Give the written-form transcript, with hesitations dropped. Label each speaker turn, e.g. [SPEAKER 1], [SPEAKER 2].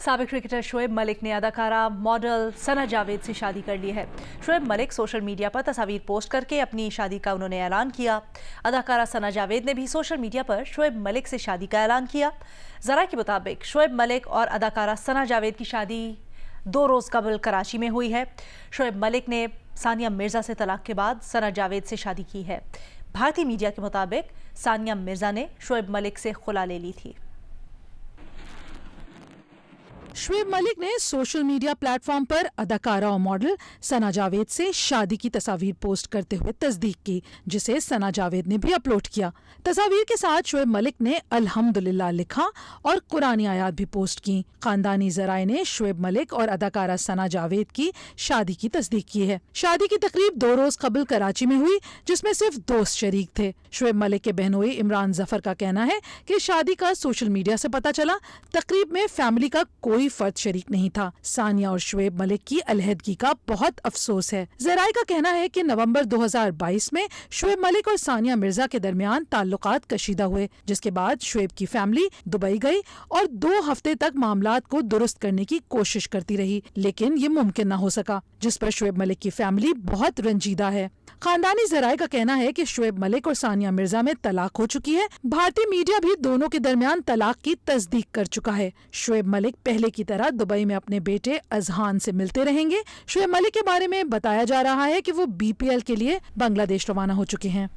[SPEAKER 1] साबिक क्रिकेटर शोएब मलिक ने अदाकारा मॉडल सना जावेद से शादी कर ली है। शोएब मलिक सोशल मीडिया पर तस्वीर पोस्ट करके अपनी शादी का उन्होंने ऐलान किया। अदाकारा सना जावेद ने भी सोशल मीडिया पर शोएब मलिक से शादी का ऐलान किया। जरा के मुताबिक शोएब मलिक और अदाकारा सना जावेद की शादी 2 रोज कबल कराची में हुई है। शोएब मलिक ने सानिया मिर्जा से तलाक के बाद सना जावेद से शादी की है। भारतीय मीडिया के मुताबिक सानिया मिर्जा ने शोएब मलिक से खुला ले ली थी।
[SPEAKER 2] शोएब मलिक ने सोशल मीडिया प्लेटफॉर्म पर अदाकारा और मॉडल सना जावेद से शादी की तस्वीर पोस्ट करते हुए तस्दीक की, जिसे सना जावेद ने भी अपलोड किया। तस्वीर के साथ शोएब मलिक ने अल्हम्दुलिल्लाह लिखा और कुरानी आयात भी पोस्ट की। खानदानी जराए ने शोएब मलिक और अदाकारा सना जावेद की शादी की तस्दीक की है। शादी की तकरीब 2 रोज कबल कराची में हुई, जिसमें सिर्फ दोस्त शरीक थे। शोएब मलिक के बहनोई इमरान जफर का कहना है कि शादी का सोशल मीडिया से पता चला। तकरीब में फैमिली का कोई फर्द शरीक नहीं था। सानिया और शोएब मलिक की अलहदगी का बहुत अफसोस है। जराए का कहना है कि नवंबर 2022 में शोएब मलिक और सानिया मिर्जा के दरमियान ताल्लुकात कशीदा हुए, जिसके बाद शोएब की फैमिली दुबई गई और 2 हफ्ते तक मामलात को दुरुस्त करने की कोशिश करती रही, लेकिन ये मुमकिन न हो सका, जिस पर शोएब मलिक की फैमिली बहुत रंजीदा है। खानदानी जराए का कहना है कि शोएब मलिक और सानिया मिर्जा में तलाक हो चुकी है। भारतीय मीडिया भी दोनों के दरमियान तलाक की तस्दीक कर चुका है। शोएब मलिक पहले की तरह दुबई में अपने बेटे अजहान से मिलते रहेंगे। शोएब मलिक के बारे में बताया जा रहा है कि वो BPL के लिए बांग्लादेश रवाना हो चुके हैं।